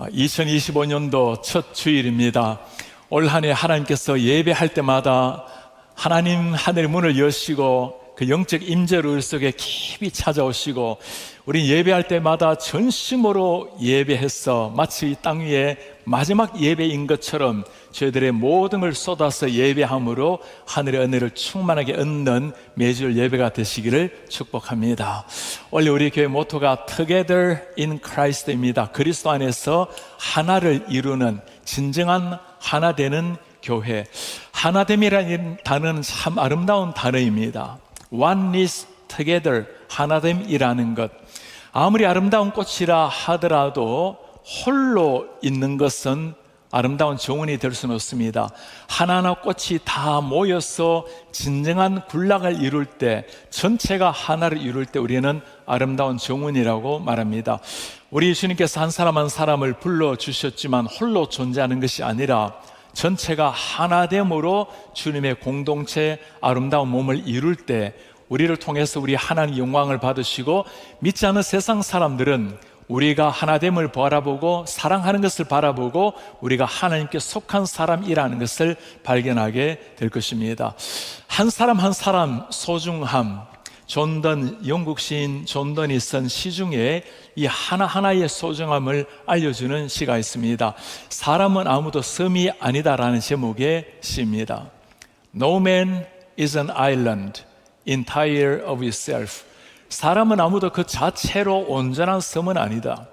2025년도 첫 주일입니다. 올 한 해 하나님께서 예배할 때마다 하나님 하늘의 문을 여시고 그 영적 임재로 우리 속에 깊이 찾아오시고 우리 예배할 때마다 전심으로 예배해서 마치 이 땅 위에 마지막 예배인 것처럼 저희들의 모든 걸 쏟아서 예배함으로 하늘의 은혜를 충만하게 얻는 매주 예배가 되시기를 축복합니다. 원래 우리 교회 모토가 Together in Christ입니다. 그리스도 안에서 하나를 이루는 진정한 하나 되는 교회. 하나됨이라는 단어는 참 아름다운 단어입니다. Oneness together, 하나됨이라는 것. 아무리 아름다운 꽃이라 하더라도 홀로 있는 것은 아름다운 정원이 될 수는 없습니다. 하나하나 꽃이 다 모여서 진정한 군락을 이룰 때, 전체가 하나를 이룰 때 우리는 아름다운 정원이라고 말합니다. 우리 주님께서 한 사람 한 사람을 불러주셨지만 홀로 존재하는 것이 아니라 전체가 하나됨으로 주님의 공동체 아름다운 몸을 이룰 때 우리를 통해서 우리 하나님 영광을 받으시고, 믿지 않는 세상 사람들은 우리가 하나됨을 바라보고 사랑하는 것을 바라보고 우리가 하나님께 속한 사람이라는 것을 발견하게 될 것입니다. 한 사람 한 사람 소중함, 영국 시인 존 던이 쓴 시 중에 이 하나하나의 소중함을 알려주는 시가 있습니다. 사람은 아무도 섬이 아니다라는 제목의 시입니다. No man is an island entire of itself. 사람은 아무도 그 자체로 온전한 섬은 아니다.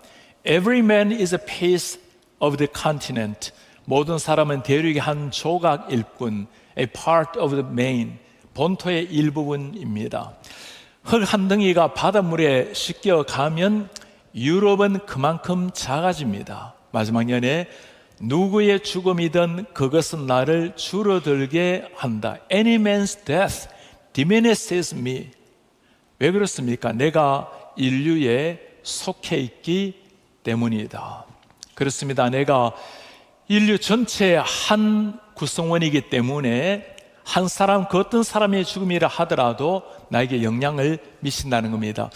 Every man is a piece of the continent. 모든 사람은 대륙의 한 조각일 뿐. A part of the main. 본토의 일부분입니다. 흙 한 덩이가 바닷물에 씻겨가면 유럽은 그만큼 작아집니다. 마지막 년에 누구의 죽음이든 그것은 나를 줄어들게 한다. Any man's death diminishes me. 왜 그렇습니까? 내가 인류에 속해 있기 때문이다. 그렇습니다. 내가 인류 전체의 한 구성원이기 때문에 한 사람, 그 어떤 사람의 죽음이라 하더라도 나에게 영향을 미친다는 겁니다.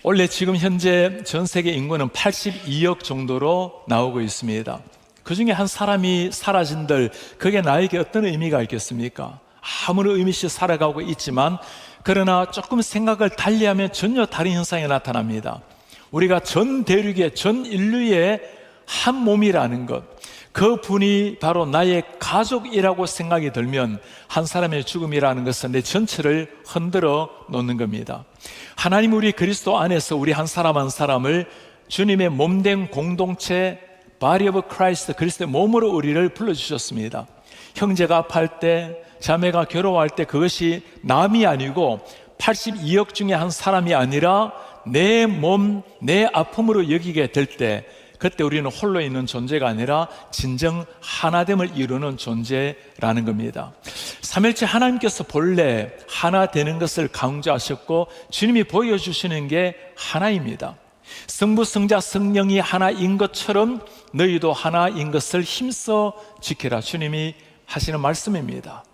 원래 지금 현재 전 세계 인구는 82억 정도로 나오고 있습니다. 그 중에 한 사람이 사라진들 그게 나에게 어떤 의미가 있겠습니까? 아무런 의미 없이 살아가고 있지만, 그러나 조금 생각을 달리하면 전혀 다른 현상이 나타납니다. 우리가 전 대륙의 전 인류의 한 몸이라는 것, 그 분이 바로 나의 가족이라고 생각이 들면 한 사람의 죽음이라는 것은 내 전체를 흔들어 놓는 겁니다. 하나님 우리 그리스도 안에서 우리 한 사람 한 사람을 주님의 몸된 공동체 Body of Christ, 그리스도의 몸으로 우리를 불러주셨습니다. 형제가 아파할 때, 자매가 괴로워할 때 그것이 남이 아니고 82억 중에 한 사람이 아니라 내 몸, 내 아픔으로 여기게 될 때, 그때 우리는 홀로 있는 존재가 아니라 진정 하나됨을 이루는 존재라는 겁니다. 삼일째 하나님께서 본래 하나 되는 것을 강조하셨고 주님이 보여주시는 게 하나입니다. 성부, 성자, 성령이 하나인 것처럼 너희도 하나인 것을 힘써 지켜라. 주님이 하시는 말씀입니다.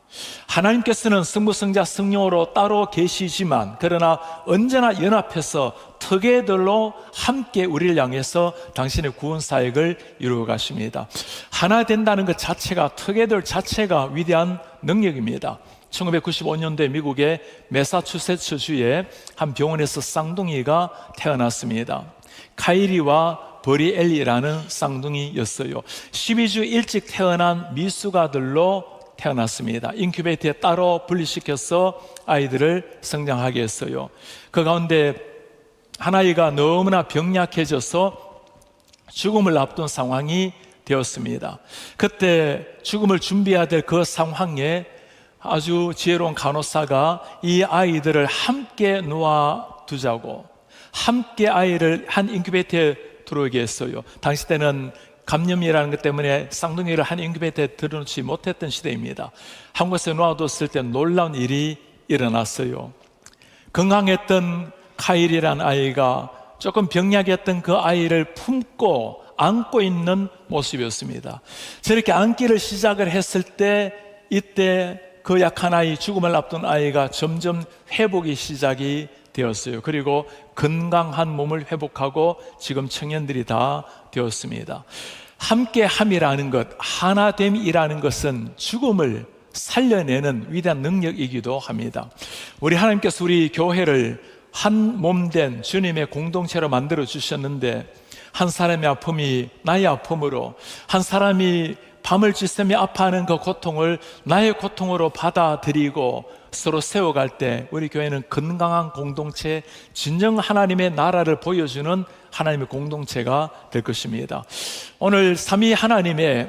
하나님께서는 성부, 성자, 성령으로 따로 계시지만 그러나 언제나 연합해서 together로 함께 우리를 향해서 당신의 구원 사역을 이루어 가십니다. 하나 된다는 것 자체가, together 자체가 위대한 능력입니다. 1995년도에 미국의 매사추세츠 주의 한 병원에서 쌍둥이가 태어났습니다. 카이리와 버리엘리라는 쌍둥이였어요. 12주 일찍 태어난 미숙아들로 태어났습니다. 인큐베이터에 따로 분리시켜서 아이들을 성장하게 했어요. 그 가운데 한 아이가 너무나 병약해져서 죽음을 앞둔 상황이 되었습니다. 그때 죽음을 준비해야 될 그 상황에 아주 지혜로운 간호사가 이 아이들을 함께 놓아두자고, 함께 아이를 한 인큐베이터에 들어오게 했어요. 당시 때는 감염이라는 것 때문에 쌍둥이를 한 인큐베이터에 들어놓지 못했던 시대입니다. 한 곳에 놓아뒀을 때 놀라운 일이 일어났어요. 건강했던 카일이라는 아이가 조금 병약했던 그 아이를 품고 안고 있는 모습이었습니다. 저렇게 안기를 시작을 했을 때, 이때 그 약한 아이, 죽음을 앞둔 아이가 점점 회복이 시작이 되었어요. 그리고 건강한 몸을 회복하고 지금 청년들이 다 되었습니다. 함께함이라는 것, 하나됨이라는 것은 죽음을 살려내는 위대한 능력이기도 합니다. 우리 하나님께서 우리 교회를 한 몸된 주님의 공동체로 만들어 주셨는데, 한 사람의 아픔이 나의 아픔으로, 한 사람이 밤을 지새며 아파하는 그 고통을 나의 고통으로 받아들이고 서로 세워갈 때 우리 교회는 건강한 공동체, 진정 하나님의 나라를 보여주는 하나님의 공동체가 될 것입니다. 오늘 삼위 하나님의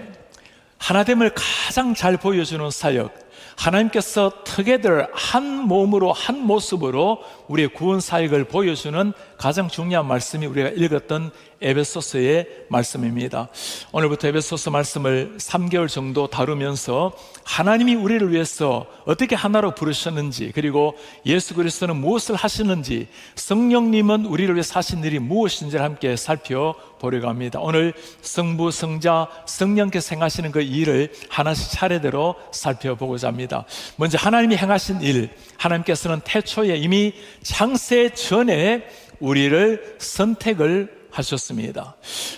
하나됨을 가장 잘 보여주는 사역, 하나님께서 together 한 몸으로 한 모습으로 우리의 구원 사역을 보여주는 가장 중요한 말씀이 우리가 읽었던 에베소서의 말씀입니다. 오늘부터 에베소서 말씀을 3개월 정도 다루면서 하나님이 우리를 위해서 어떻게 하나로 부르셨는지, 그리고 예수 그리스도는 무엇을 하시는지, 성령님은 우리를 위해서 하신 일이 무엇인지를 함께 살펴보려고 합니다. 오늘 성부, 성자, 성령께서 행하시는 그 일을 하나씩 차례대로 살펴보고자 합니다. 먼저 하나님이 행하신 일, 하나님께서는 태초에 이미 창세 전에 우리를 선택을 하셨습니다.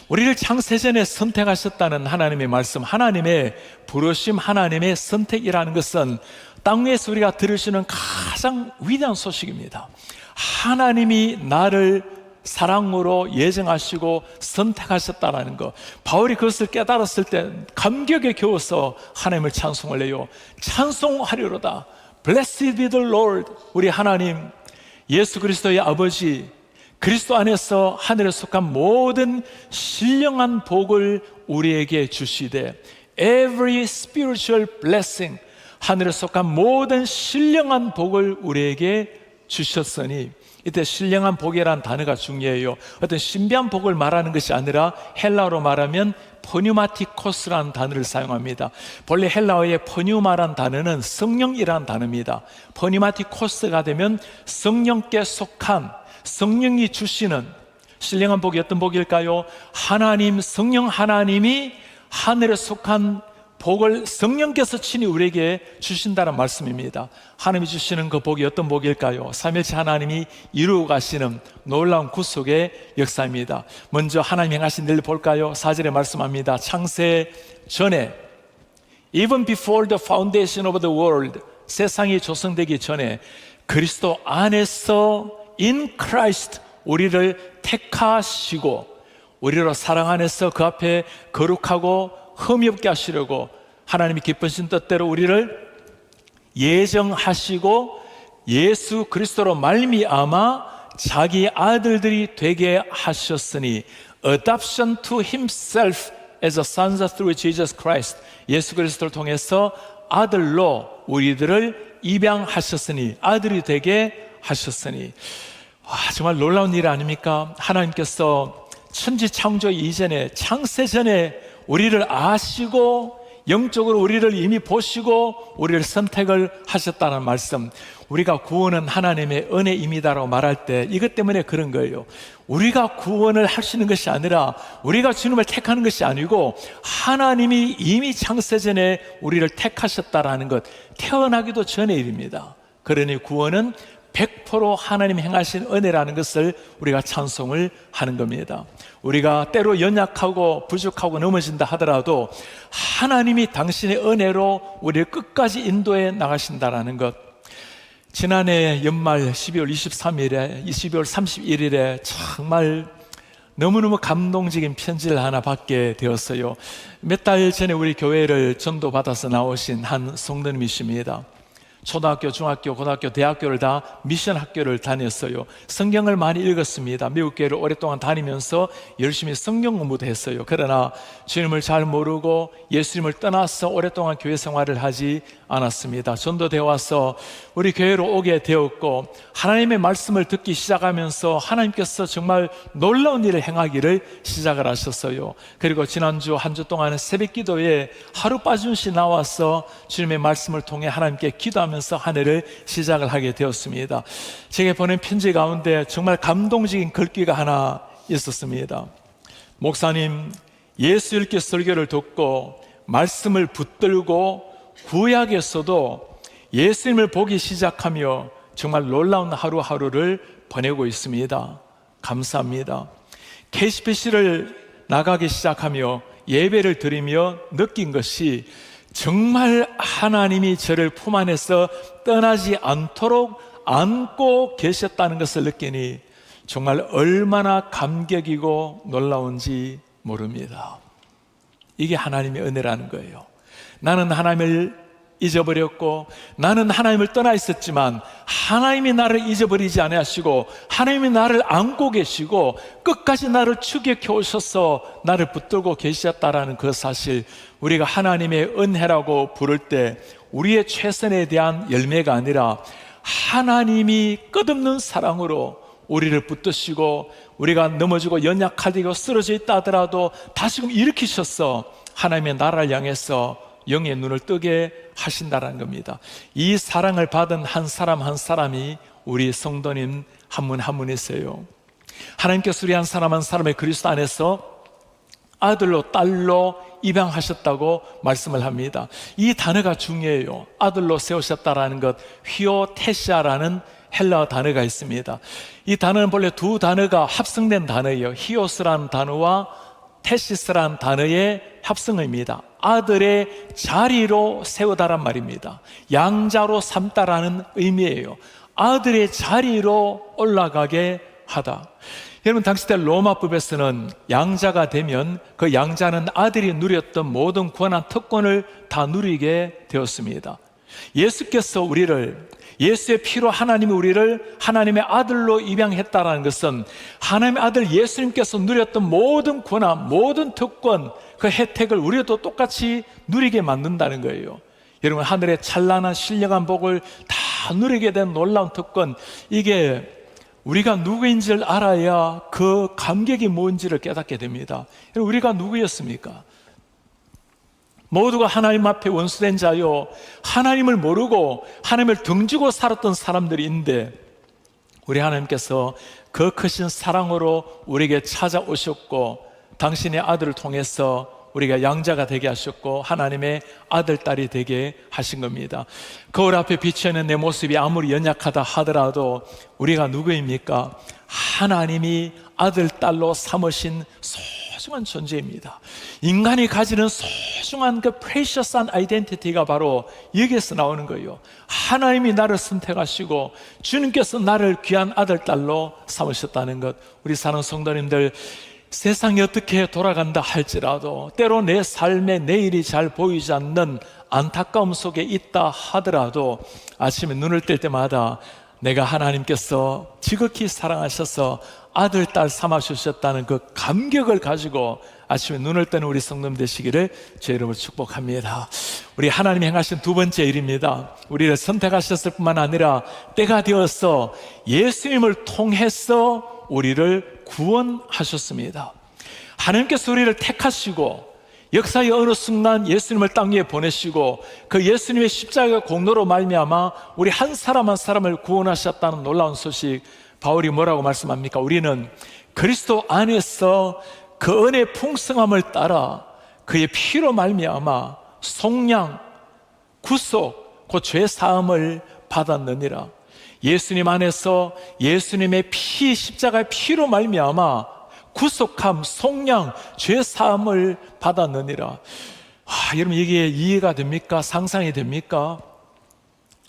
우리를 창세전에 선택하셨다는 하나님의 말씀, 하나님의 부르심, 하나님의 선택이라는 것은 땅 위에서 우리가 들으시는 가장 위대한 소식입니다. 하나님이 나를 사랑으로 예정하시고 선택하셨다는 것, 바울이 그것을 깨달았을 때 감격에 겨워서 하나님을 찬송을 해요. 찬송하리로다. Blessed be the Lord. 우리 하나님, 예수 그리스도의 아버지, 그리스도 안에서 하늘에 속한 모든 신령한 복을 우리에게 주시되, every spiritual blessing, 하늘에 속한 모든 신령한 복을 우리에게 주셨으니, 이때 신령한 복이라는 단어가 중요해요. 어떤 신비한 복을 말하는 것이 아니라 헬라어로 말하면 퍼뉴마티코스라는 단어를 사용합니다. 본래 헬라어의 퍼뉴마라는 단어는 성령이라는 단어입니다. 퍼뉴마티코스가 되면 성령께 속한, 성령이 주시는 신령한 복이 어떤 복일까요? 하나님, 성령 하나님이 하늘에 속한 복을 성령께서 친히 우리에게 주신다는 말씀입니다. 하나님이 주시는 그 복이 어떤 복일까요? 삼위일체 하나님이 이루어 가시는 놀라운 구속의 역사입니다. 먼저 하나님 행하신 일을 볼까요? 4절에 말씀합니다. 창세 전에, even before the foundation of the world, 세상이 조성되기 전에 그리스도 안에서 in Christ 우리를 택하시고, 우리로 사랑 안에서 그 앞에 거룩하고 흠이 없게 하시려고 하나님이 기쁘신 뜻대로 우리를 예정하시고 예수 그리스도로 말미암아 자기 아들들이 되게 하셨으니, adoption to himself as a sons through Jesus Christ, 예수 그리스도를 통해서 아들로 우리들을 입양하셨으니, 아들이 되게 하셨으니. 정말 놀라운 일 아닙니까? 하나님께서 천지 창조 이전에, 창세 전에 우리를 아시고 영적으로 우리를 이미 보시고 우리를 선택을 하셨다는 말씀. 우리가 구원은 하나님의 은혜입니다라고 말할 때 이것 때문에 그런 거예요. 우리가 구원을 하시는 것이 아니라, 우리가 주님을 택하는 것이 아니고 하나님이 이미 창세 전에 우리를 택하셨다라는 것, 태어나기도 전의 일입니다. 그러니 구원은 100% 하나님이 행하신 은혜라는 것을 우리가 찬송을 하는 겁니다. 우리가 때로 연약하고 부족하고 넘어진다 하더라도 하나님이 당신의 은혜로 우리를 끝까지 인도해 나가신다라는 것. 지난해 연말 12월 23일에 12월 31일에 정말 너무너무 감동적인 편지를 하나 받게 되었어요. 몇 달 전에 우리 교회를 전도받아서 나오신 한 성도님이십니다. 초등학교, 중학교, 고등학교, 대학교를 다 미션 학교를 다녔어요. 성경을 많이 읽었습니다. 미국 교회를 오랫동안 다니면서 열심히 성경 공부도 했어요. 그러나 주님을 잘 모르고 예수님을 떠나서 오랫동안 교회 생활을 하지 않았습니다. 전도되어 와서 우리 교회로 오게 되었고, 하나님의 말씀을 듣기 시작하면서 하나님께서 정말 놀라운 일을 행하기를 시작을 하셨어요. 그리고 지난주 한 주 동안은 새벽 기도에 하루 빠짐없이 나와서 주님의 말씀을 통해 하나님께 기도하면서 한 해를 시작을 하게 되었습니다. 제게 보낸 편지 가운데 정말 감동적인 글귀가 하나 있었습니다. 목사님, 예수 읽기 설교를 듣고 말씀을 붙들고 구약에서도 예수님을 보기 시작하며 정말 놀라운 하루하루를 보내고 있습니다. 감사합니다. KCPC를 나가기 시작하며 예배를 드리며 느낀 것이 정말 하나님이 저를 품 안에서 떠나지 않도록 안고 계셨다는 것을 느끼니 정말 얼마나 감격이고 놀라운지 모릅니다. 이게 하나님의 은혜라는 거예요. 나는 하나님을 잊어버렸고 나는 하나님을 떠나 있었지만 하나님이 나를 잊어버리지 아니하시고 하나님이 나를 안고 계시고 끝까지 나를 추격해 오셔서 나를 붙들고 계셨다라는 그 사실, 우리가 하나님의 은혜라고 부를 때 우리의 최선에 대한 열매가 아니라 하나님이 끝없는 사랑으로 우리를 붙드시고 우리가 넘어지고 연약하고 쓰러져 있다 하더라도 다시금 일으키셔서 하나님의 나라를 향해서 영의 눈을 뜨게 하신다는 겁니다. 이 사랑을 받은 한 사람 한 사람이 우리 성도님 한 분 한 분이세요. 하나님께서 우리 한 사람 한 사람의 그리스도 안에서 아들로 딸로 입양하셨다고 말씀을 합니다. 이 단어가 중요해요. 아들로 세우셨다라는 것, 히오테시아라는 헬라어 단어가 있습니다. 이 단어는 본래 두 단어가 합성된 단어예요. 히오스라는 단어와 테시스라는 단어의 합성어입니다. 아들의 자리로 세우다란 말입니다. 양자로 삼다라는 의미예요. 아들의 자리로 올라가게 하다. 여러분, 당시 때 로마법에서는 양자가 되면 그 양자는 아들이 누렸던 모든 권한 특권을 다 누리게 되었습니다. 예수께서 우리를, 예수의 피로 하나님이 우리를 하나님의 아들로 입양했다는 것은 하나님의 아들 예수님께서 누렸던 모든 권한, 모든 특권, 그 혜택을 우리도 똑같이 누리게 만든다는 거예요. 여러분, 하늘의 찬란한 신령한 복을 다 누리게 된 놀라운 특권, 이게 우리가 누구인지를 알아야 그 감격이 뭔지를 깨닫게 됩니다. 여러분, 우리가 누구였습니까? 모두가 하나님 앞에 원수된 자요, 하나님을 모르고 하나님을 등지고 살았던 사람들인데 우리 하나님께서 그 크신 사랑으로 우리에게 찾아오셨고 당신의 아들을 통해서 우리가 양자가 되게 하셨고 하나님의 아들, 딸이 되게 하신 겁니다. 거울 앞에 비추어있는 내 모습이 아무리 연약하다 하더라도 우리가 누구입니까? 하나님이 아들, 딸로 삼으신 소중한 존재입니다. 인간이 가지는 소중한 그 프레셔스한 아이덴티티가 바로 여기에서 나오는 거예요. 하나님이 나를 선택하시고 주님께서 나를 귀한 아들, 딸로 삼으셨다는 것. 우리 사는 성도님들, 세상이 어떻게 돌아간다 할지라도 때로 내 삶의 내일이 잘 보이지 않는 안타까움 속에 있다 하더라도 아침에 눈을 뜰 때마다 내가 하나님께서 지극히 사랑하셔서 아들, 딸 삼아주셨다는 그 감격을 가지고 아침에 눈을 뜨는 우리 성도님 되시기를 제 이름으로 축복합니다. 우리 하나님이 행하신 두 번째 일입니다. 우리를 선택하셨을 뿐만 아니라 때가 되어서 예수님을 통해서 우리를 구원하셨습니다. 하나님께서 우리를 택하시고 역사의 어느 순간 예수님을 땅 위에 보내시고 그 예수님의 십자가 공로로 말미암아 우리 한 사람 한 사람을 구원하셨다는 놀라운 소식, 바울이 뭐라고 말씀합니까? 우리는 그리스도 안에서 그 은혜의 풍성함을 따라 그의 피로 말미암아 속량, 구속, 그 죄 사함을 받았느니라. 예수님 안에서 예수님의 피, 십자가의 피로 말미암아 구속함, 속량, 죄 사함을 받았느니라. 여러분, 이게 이해가 됩니까? 상상이 됩니까?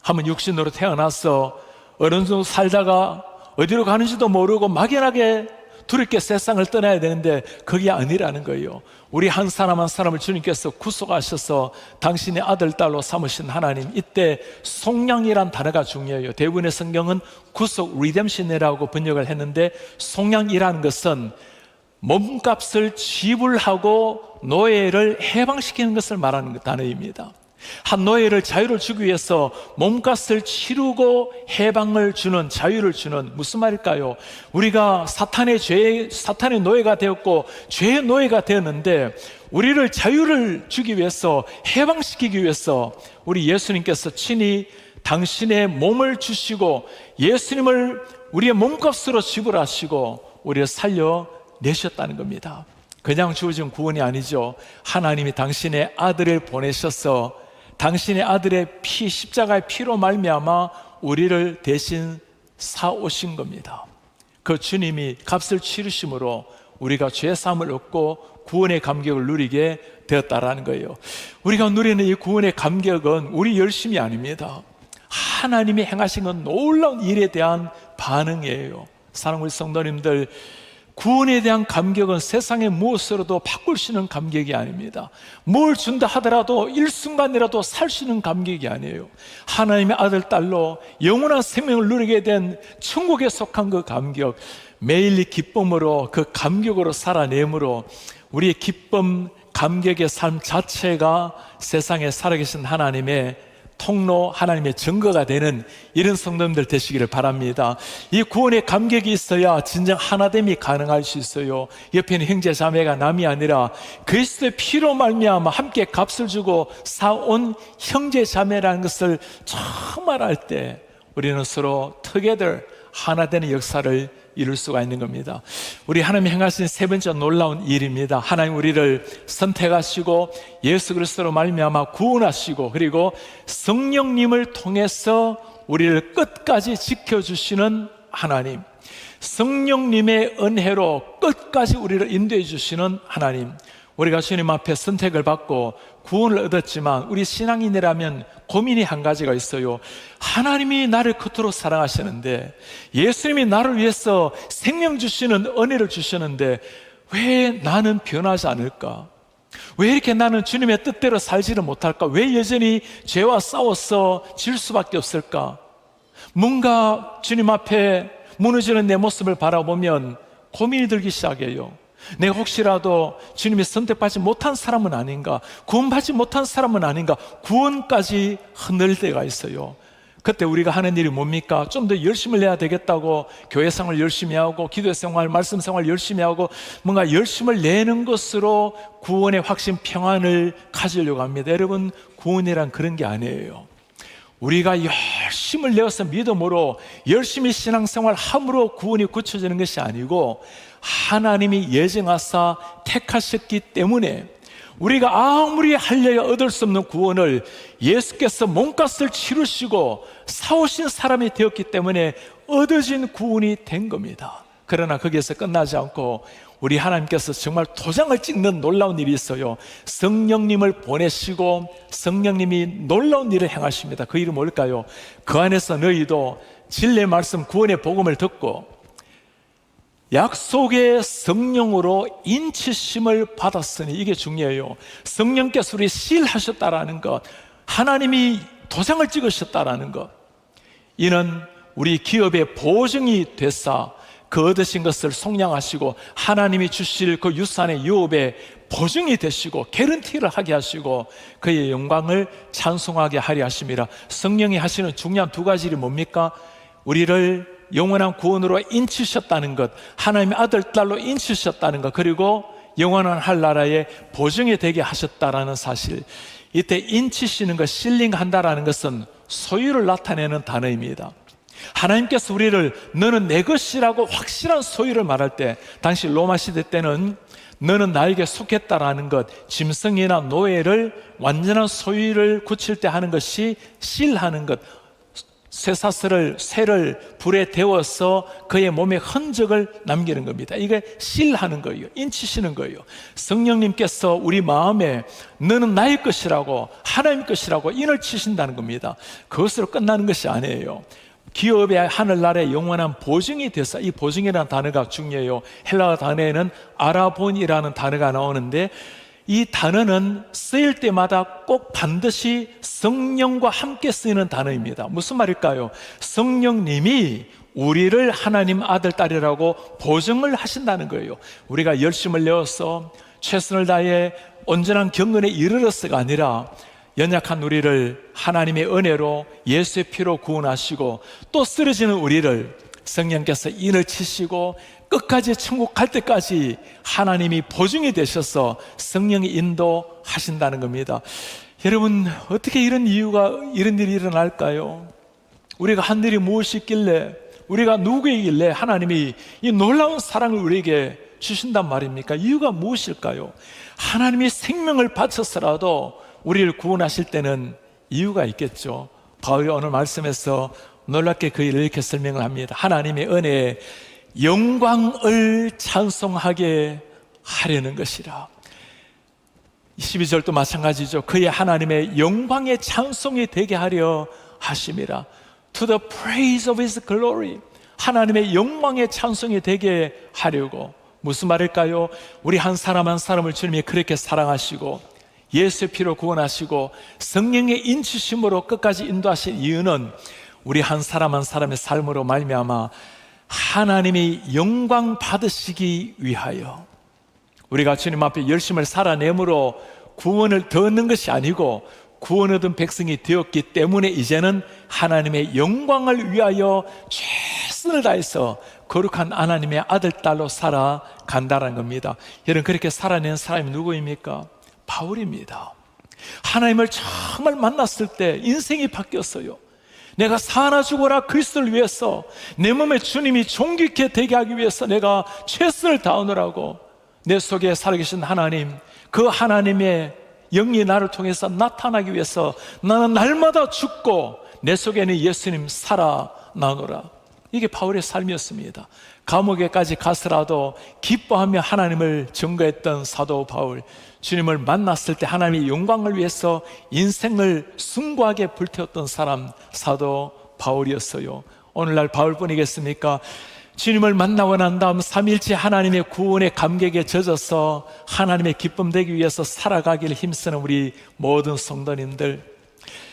한번 육신으로 태어나서 어느 정도 살다가 어디로 가는지도 모르고 막연하게 두렵게 세상을 떠나야 되는데 그게 아니라는 거예요. 우리 한 사람 한 사람을 주님께서 구속하셔서 당신의 아들, 딸로 삼으신 하나님, 이때 속량이란 단어가 중요해요. 대부분의 성경은 구속, 리뎀션이라고 번역을 했는데 속량이라는 것은 몸값을 지불하고 노예를 해방시키는 것을 말하는 단어입니다. 한 노예를 자유를 주기 위해서 몸값을 치르고 해방을 주는, 자유를 주는, 무슨 말일까요? 우리가 사탄의 노예가 되었고 죄의 노예가 되었는데 우리를 자유를 주기 위해서, 해방시키기 위해서 우리 예수님께서 친히 당신의 몸을 주시고 예수님을 우리의 몸값으로 지불하시고 우리를 살려내셨다는 겁니다. 그냥 주어진 구원이 아니죠. 하나님이 당신의 아들을 보내셔서 당신의 아들의 피, 십자가의 피로 말미암아 우리를 대신 사오신 겁니다. 그 주님이 값을 치르심으로 우리가 죄사함을 얻고 구원의 감격을 누리게 되었다라는 거예요. 우리가 누리는 이 구원의 감격은 우리 열심이 아닙니다. 하나님이 행하신 건 놀라운 일에 대한 반응이에요. 사랑하는 성도님들, 구원에 대한 감격은 세상의 무엇으로도 바꿀 수 있는 감격이 아닙니다. 뭘 준다 하더라도 일순간이라도 살 수 있는 감격이 아니에요. 하나님의 아들, 딸로 영원한 생명을 누리게 된 천국에 속한 그 감격, 매일 이 기쁨으로 그 감격으로 살아내므로 우리의 기쁨, 감격의 삶 자체가 세상에 살아계신 하나님의 통로, 하나님의 증거가 되는 이런 성도님들 되시기를 바랍니다. 이 구원의 감격이 있어야 진정 하나됨이 가능할 수 있어요. 옆에 있는 형제 자매가 남이 아니라 그리스도의 피로 말미암아 함께 값을 주고 사온 형제 자매라는 것을 처음 알할 때 우리는 서로 together 하나 되는 역사를 이룰 수가 있는 겁니다. 우리 하나님이 행하신 세 번째 놀라운 일입니다. 하나님 우리를 선택하시고 예수 그리스도로 말미암아 구원하시고 그리고 성령님을 통해서 우리를 끝까지 지켜주시는 하나님, 성령님의 은혜로 끝까지 우리를 인도해 주시는 하나님. 우리가 주님 앞에 선택을 받고 구원을 얻었지만 우리 신앙인이라면 고민이 한 가지가 있어요. 하나님이 나를 그토록 사랑하시는데, 예수님이 나를 위해서 생명 주시는 은혜를 주시는데 왜 나는 변하지 않을까? 왜 이렇게 나는 주님의 뜻대로 살지를 못할까? 왜 여전히 죄와 싸워서 질 수밖에 없을까? 뭔가 주님 앞에 무너지는 내 모습을 바라보면 고민이 들기 시작해요. 내가 혹시라도 주님이 선택받지 못한 사람은 아닌가, 구원받지 못한 사람은 아닌가, 구원까지 흔들 때가 있어요. 그때 우리가 하는 일이 뭡니까? 좀 더 열심을 내야 되겠다고 교회 생활 열심히 하고 기도 생활, 말씀 생활 열심히 하고 뭔가 열심을 내는 것으로 구원의 확신, 평안을 가지려고 합니다. 여러분, 구원이란 그런 게 아니에요. 우리가 열심을 내어서 믿음으로 열심히 신앙생활 함으로 구원이 굳혀지는 것이 아니고 하나님이 예정하사 택하셨기 때문에 우리가 아무리 하려야 얻을 수 없는 구원을 예수께서 몸값을 치르시고 사오신 사람이 되었기 때문에 얻어진 구원이 된 겁니다. 그러나 거기에서 끝나지 않고 우리 하나님께서 정말 도장을 찍는 놀라운 일이 있어요. 성령님을 보내시고 성령님이 놀라운 일을 행하십니다. 그 일은 뭘까요? 그 안에서 너희도 진리의 말씀, 구원의 복음을 듣고 약속의 성령으로 인치심을 받았으니, 이게 중요해요. 성령께서 우리 시일하셨다라는 것, 하나님이 도장을 찍으셨다라는 것, 이는 우리 기업의 보증이 됐사 그 얻으신 것을 속량하시고 하나님이 주실 그 유산의 유업의 보증이 되시고 개런티를 하게 하시고 그의 영광을 찬송하게 하려 하심이라. 성령이 하시는 중요한 두 가지 일이 뭡니까? 우리를 영원한 구원으로 인치셨다는 것, 하나님의 아들, 딸로 인치셨다는 것, 그리고 영원한 한나라의 보증이 되게 하셨다라는 사실. 이때 인치시는 것, 실링한다라는 것은 소유를 나타내는 단어입니다. 하나님께서 우리를 너는 내 것이라고 확실한 소유를 말할 때, 당시 로마 시대 때는 너는 나에게 속했다라는 것, 짐승이나 노예를 완전한 소유를 굳힐 때 하는 것이 실하는 것, 쇠사슬을, 쇠를 불에 데워서 그의 몸에 흔적을 남기는 겁니다. 이게 실하는 거예요. 인치시는 거예요. 성령님께서 우리 마음에 너는 나의 것이라고, 하나님의 것이라고 인을 치신다는 겁니다. 그것으로 끝나는 것이 아니에요. 기업의 하늘나라의 영원한 보증이 돼서, 이 보증이라는 단어가 중요해요. 헬라어 단어에는 아라본이라는 단어가 나오는데 이 단어는 쓰일 때마다 꼭 반드시 성령과 함께 쓰이는 단어입니다. 무슨 말일까요? 성령님이 우리를 하나님 아들, 딸이라고 보증을 하신다는 거예요. 우리가 열심을 내어서 최선을 다해 온전한 경건에 이르러서가 아니라 연약한 우리를 하나님의 은혜로 예수의 피로 구원하시고 또 쓰러지는 우리를 성령께서 인을 치시고 끝까지 천국 갈 때까지 하나님이 보증이 되셔서 성령이 인도하신다는 겁니다. 여러분, 어떻게 이런 일이 일어날까요? 우리가 한 일이 무엇이 있길래, 우리가 누구이길래 하나님이 이 놀라운 사랑을 우리에게 주신단 말입니까? 이유가 무엇일까요? 하나님이 생명을 바쳐서라도 우리를 구원하실 때는 이유가 있겠죠. 바울이 오늘 말씀에서 놀랍게 그 일을 이렇게 설명을 합니다. 하나님의 은혜에 영광을 찬송하게 하려는 것이라. 12절도 마찬가지죠. 그의 하나님의 영광의 찬송이 되게 하려 하심이라. To the praise of His glory. 하나님의 영광의 찬송이 되게 하려고. 무슨 말일까요? 우리 한 사람 한 사람을 주님이 그렇게 사랑하시고 예수의 피로 구원하시고 성령의 인치심으로 끝까지 인도하신 이유는 우리 한 사람 한 사람의 삶으로 말미암아 하나님이 영광 받으시기 위하여, 우리가 주님 앞에 열심을 살아내므로 구원을 더 얻는 것이 아니고 구원 얻은 백성이 되었기 때문에 이제는 하나님의 영광을 위하여 최선을 다해서 거룩한 하나님의 아들, 딸로 살아간다는 겁니다. 여러분, 그렇게 살아낸 사람이 누구입니까? 바울입니다. 하나님을 정말 만났을 때 인생이 바뀌었어요. 내가 사나 죽어라 그리스도를 위해서, 내 몸에 주님이 존귀케 되게 하기 위해서 내가 최선을 다하느라고 내 속에 살아계신 하나님, 그 하나님의 영이 나를 통해서 나타나기 위해서 나는 날마다 죽고 내 속에는 예수님 살아나노라. 이게 바울의 삶이었습니다. 감옥에까지 가서라도 기뻐하며 하나님을 증거했던 사도 바울. 주님을 만났을 때 하나님의 영광을 위해서 인생을 숭고하게 불태웠던 사람, 사도 바울이었어요. 오늘날 바울뿐이겠습니까? 주님을 만나고 난 다음 삼일째 하나님의 구원의 감격에 젖어서 하나님의 기쁨 되기 위해서 살아가기를 힘쓰는 우리 모든 성도님들,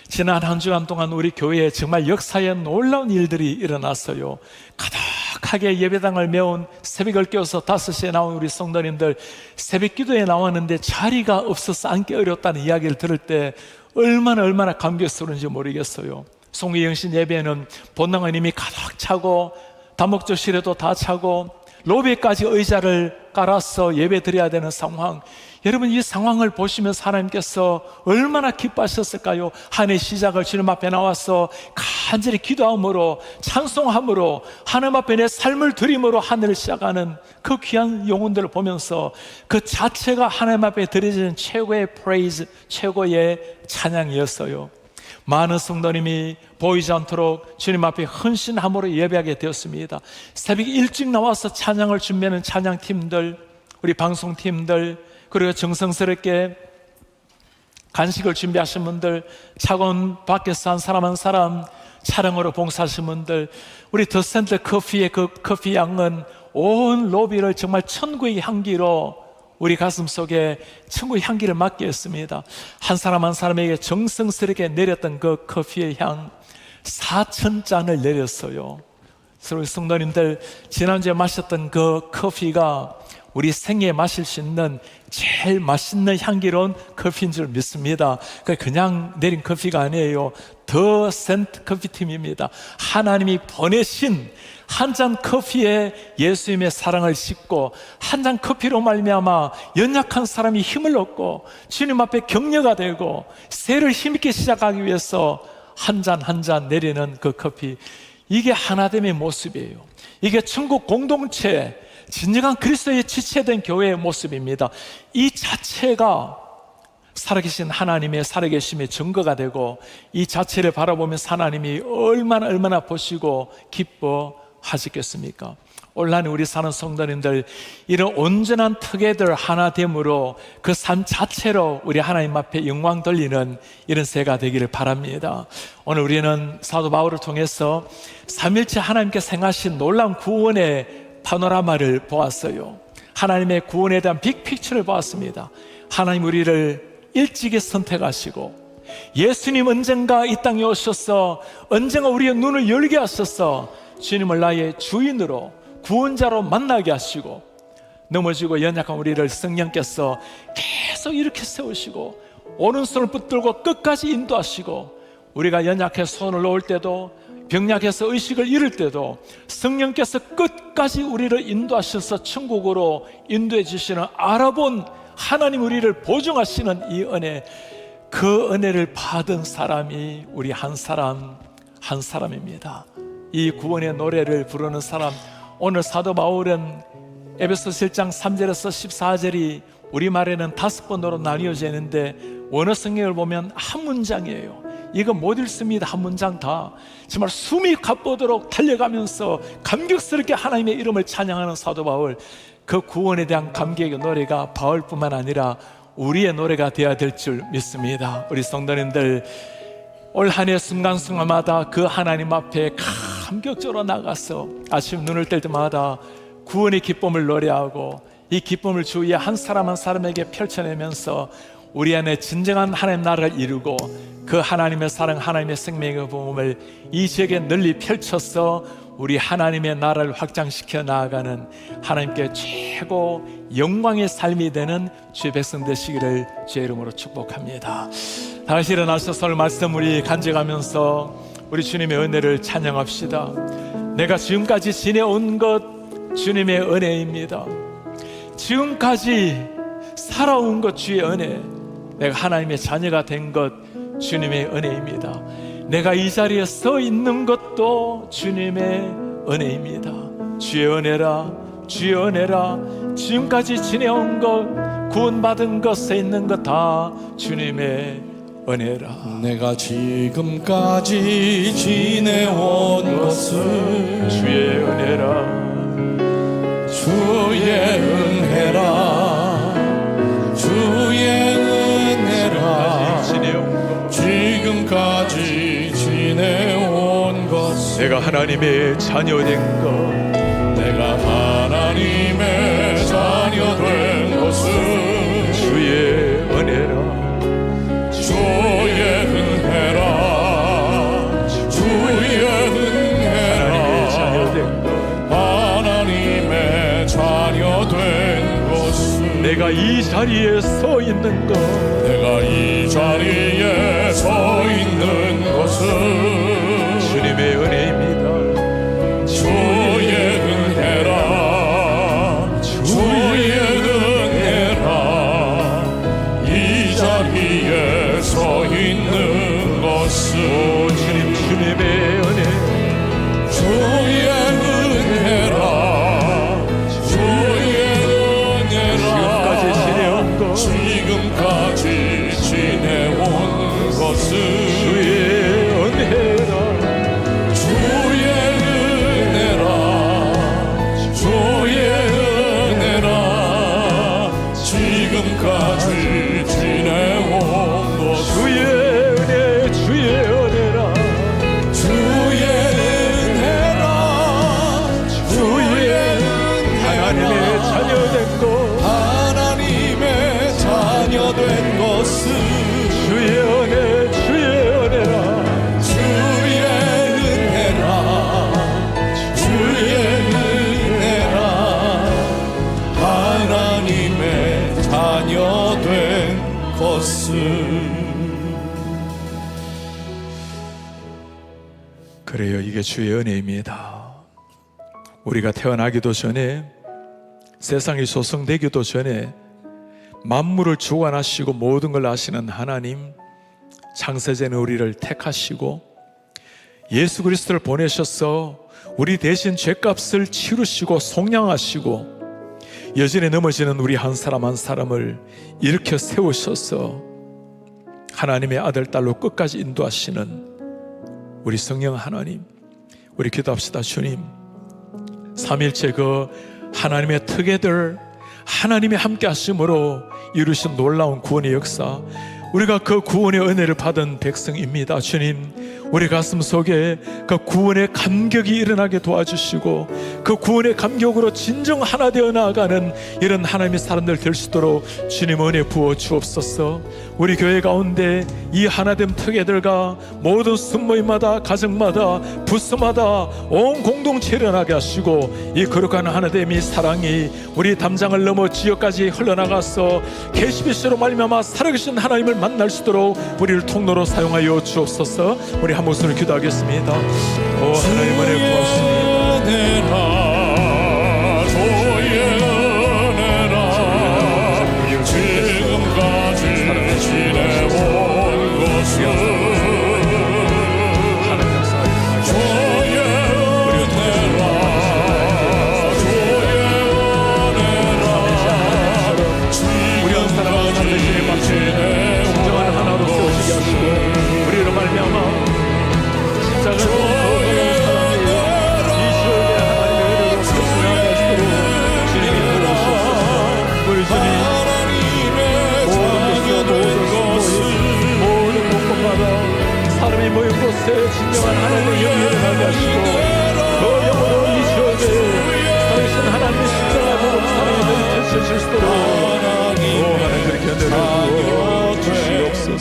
지난 한 주간 동안 우리 교회에 정말 역사에 놀라운 일들이 일어났어요. 가득하게 예배당을 메운, 새벽을 깨워서 5시에 나온 우리 성도님들, 새벽 기도에 나왔는데 자리가 없어서 앉기 어렵다는 이야기를 들을 때 얼마나 감격스러운지 모르겠어요. 송의영신 예배는 본당은 이미 가득 차고 다목조실에도 다 차고 로비까지 의자를 깔아서 예배 드려야 되는 상황. 여러분, 이 상황을 보시면서 하나님께서 얼마나 기뻐하셨을까요? 한 해 시작을 주님 앞에 나와서 간절히 기도함으로, 찬송함으로, 하나님 앞에 내 삶을 드림으로 한 해를 시작하는 그 귀한 영혼들을 보면서 그 자체가 하나님 앞에 드려지는 최고의 프레이즈, 최고의 찬양이었어요. 많은 성도님이 보이지 않도록 주님 앞에 헌신함으로 예배하게 되었습니다. 새벽 일찍 나와서 찬양을 준비하는 찬양팀들, 우리 방송팀들, 그리고 정성스럽게 간식을 준비하신 분들, 차가운 밖에서 한 사람 한 사람 차량으로 봉사하신 분들, 우리 더 센터 커피의 그 커피 향은 온 로비를 정말 천국의 향기로 우리 가슴 속에 천국의 향기를 맡게 했습니다. 한 사람 한 사람에게 정성스럽게 내렸던 그 커피의 향, 4,000잔을 내렸어요. 그래서 성도님들, 지난주에 마셨던 그 커피가 우리 생애에 마실 수 있는 제일 맛있는 향기로운 커피인 줄 믿습니다. 그냥 내린 커피가 아니에요. 더 센트 커피팀입니다. 하나님이 보내신 한 잔 커피에 예수님의 사랑을 싣고, 한 잔 커피로 말미암아 연약한 사람이 힘을 얻고 주님 앞에 격려가 되고 새해를 힘있게 시작하기 위해서 한 잔 한 잔 내리는 그 커피, 이게 하나됨의 모습이에요. 이게 천국 공동체, 진정한 그리스도의 지체된 교회의 모습입니다. 이 자체가 살아계신 하나님의 살아계심의 증거가 되고, 이 자체를 바라보면서 하나님이 얼마나 보시고 기뻐하시겠습니까? 온라인 우리 사는 성도님들, 이런 온전한 together 하나됨으로 그 삶 자체로 우리 하나님 앞에 영광 돌리는 이런 새해가 되기를 바랍니다. 오늘 우리는 사도 바울을 통해서 삼일째 하나님께서 행하신 놀라운 구원의 파노라마를 보았어요. 하나님의 구원에 대한 빅픽처를 보았습니다. 하나님 우리를 일찍이 선택하시고, 예수님 언젠가 이 땅에 오셔서 언젠가 우리의 눈을 열게 하셔서 주님을 나의 주인으로, 구원자로 만나게 하시고, 넘어지고 연약한 우리를 성령께서 계속 이렇게 세우시고 오른손을 붙들고 끝까지 인도하시고, 우리가 연약해 손을 놓을 때도, 병약해서 의식을 잃을 때도 성령께서 끝까지 우리를 인도하셔서 천국으로 인도해 주시는 알아본 하나님, 우리를 보증하시는 이 은혜, 그 은혜를 받은 사람이 우리 한 사람입니다. 이 구원의 노래를 부르는 사람, 오늘 사도 바울은 에베소 7장 3절에서 14절이 우리말에는 5번으로 나뉘어져 있는데 원어 성경을 보면 한 문장이에요. 이거 못 읽습니다. 한 문장 다. 정말 숨이 가쁘도록 달려가면서 감격스럽게 하나님의 이름을 찬양하는 사도 바울, 그 구원에 대한 감격의 노래가 바울뿐만 아니라 우리의 노래가 되어야 될 줄 믿습니다. 우리 성도님들, 올 한 해 순간순간마다 그 하나님 앞에 감격적으로 나가서 아침 눈을 뜰 때마다 구원의 기쁨을 노래하고 이 기쁨을 주위에 한 사람 한 사람에게 펼쳐내면서 우리 안에 진정한 하나님 나라를 이루고 그 하나님의 사랑, 하나님의 생명의 복음을 이 지역에 널리 펼쳐서 우리 하나님의 나라를 확장시켜 나아가는 하나님께 최고 영광의 삶이 되는 주의 백성 되시기를 주의 이름으로 축복합니다. 다시 일어나서 오늘 말씀 우리 간직하면서 우리 주님의 은혜를 찬양합시다. 내가 지금까지 지내온 것 주님의 은혜입니다. 지금까지 살아온 것 주의 은혜, 내가 하나님의 자녀가 된 것 주님의 은혜입니다. 내가 이 자리에 서 있는 것도 주님의 은혜입니다. 주의 은혜라, 주의 은혜라. 지금까지 지내온 것, 구원받은 것, 서 있는 것 다 주님의 은혜라. 내가 지금까지 지내온 것은 주의 은혜라, 주의 은혜라, 주의 은혜라. 지금까지 지내온 것은 내가 하나님의 자녀 된 것, 내가 하나님의 자녀 된 것은 주의 은혜라, 주의 은혜라, 주의 은혜라. 하나님의 자녀 된 것은 내가 이 자리에 서 있는 것, 내가 이 자리에 서 있는 것은 주님의 은혜입니다. 주의 은혜라, 주의 은혜라. 이 자리에 서 있는 것은 주님의 은혜, 주의 은혜라, 주의 은혜라. 지금까지 지내온 것은 주의 은혜라, 주의 은혜라, 주의 은혜라. 지금까지 지내온 것은 주의 은혜, 주의 은혜라, 주의 은혜라, 주의 은혜라. 하나님의 자녀 된 것, 하나님의 자녀 된 것은 주의 은혜, 주의 은혜라, 주의 은혜라, 주의 은혜라. 하나님의 자녀 된 것은 그래요. 이게 주의 은혜입니다. 우리가 태어나기도 전에, 세상이 조성되기도 전에 만물을 주관하시고 모든 걸 아시는 하나님, 창세전에 우리를 택하시고 예수 그리스도를 보내셔서 우리 대신 죄값을 치르시고 속량하시고 여전히 넘어지는 우리 한 사람 한 사람을 일으켜 세우셔서 하나님의 아들 딸로 끝까지 인도하시는 우리 성령 하나님, 우리 기도합시다. 주님, 삼일째 그 하나님의 특혜들, 하나님이 함께 하심으로 이루신 놀라운 구원의 역사, 우리가 그 구원의 은혜를 받은 백성입니다. 주님, 우리 가슴 속에 그 구원의 감격이 일어나게 도와주시고 그 구원의 감격으로 진정 하나 되어 나아가는 이런 하나님의 사람들 될 수 있도록 주님 은혜 부어 주옵소서. 우리 교회 가운데 이 하나됨 특혜들과 모든 순모임마다, 가정마다, 부서마다 온 공동체 일어나게 하시고 이 거룩한 하나됨이 사랑이 우리 담장을 넘어 지역까지 흘러나가서 계시비스로 말미암아 살아계신 하나님을 만날 수 있도록 우리를 통로로 사용하여 주옵소서. 우리 한 목소리로 기도하겠습니다. 오 하나님 은혜 고맙습니다. 지금까지 지내온 것은 주의 은혜라, 주의 은혜라. 우리 한 사람 한 사람 지내온 진정한 하나로 세우시게 하시고 우리로 말미암아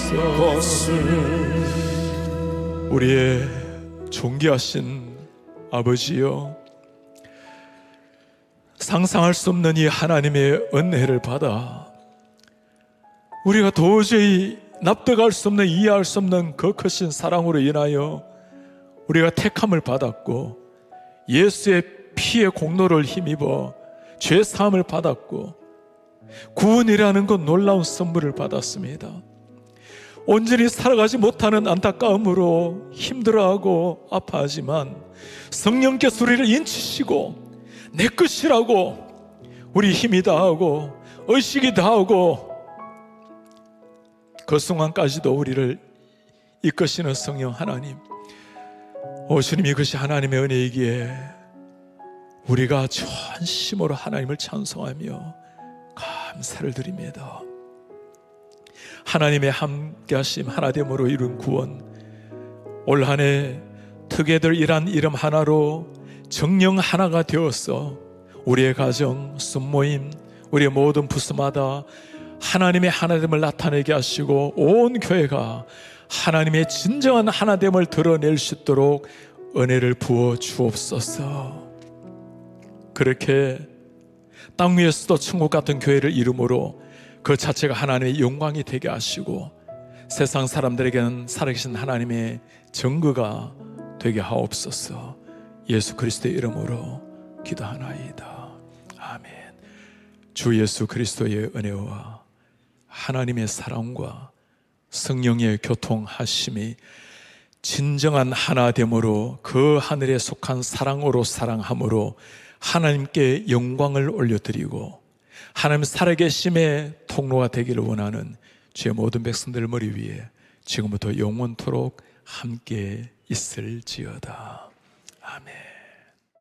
주옵소서. 우리의 존귀하신 아버지여, 상상할 수 없는 이 하나님의 은혜를 받아 우리가 도저히 납득할 수 없는, 이해할 수 없는 그 크신 사랑으로 인하여 우리가 택함을 받았고 예수의 피의 공로를 힘입어 죄 사함을 받았고 구원이라는 것 놀라운 선물을 받았습니다. 온전히 살아가지 못하는 안타까움으로 힘들어하고 아파하지만 성령께서 우리를 인치시고 내 것이라고 우리 힘이 다하고 의식이 다하고 그 순간까지도 우리를 이끄시는 성령 하나님, 주님, 이것이 하나님의 은혜이기에 우리가 전심으로 하나님을 찬송하며 감사를 드립니다. 하나님의 함께하심, 하나됨으로 이룬 구원, 올 한 해 특혜들이란 이름 하나로 정령 하나가 되어서 우리의 가정, 순모임, 우리의 모든 부스마다 하나님의 하나됨을 나타내게 하시고 온 교회가 하나님의 진정한 하나됨을 드러낼 수 있도록 은혜를 부어 주옵소서. 그렇게 땅 위에서도 천국 같은 교회를 이름으로 그 자체가 하나님의 영광이 되게 하시고 세상 사람들에게는 살아계신 하나님의 증거가 되게 하옵소서. 예수 그리스도의 이름으로 기도하나이다. 아멘. 주 예수 그리스도의 은혜와 하나님의 사랑과 성령의 교통하심이 진정한 하나됨으로 그 하늘에 속한 사랑으로 사랑함으로 하나님께 영광을 올려드리고 하나님 살아계심의 통로가 되기를 원하는 주의 모든 백성들 머리 위에 지금부터 영원토록 함께 있을지어다. 아멘.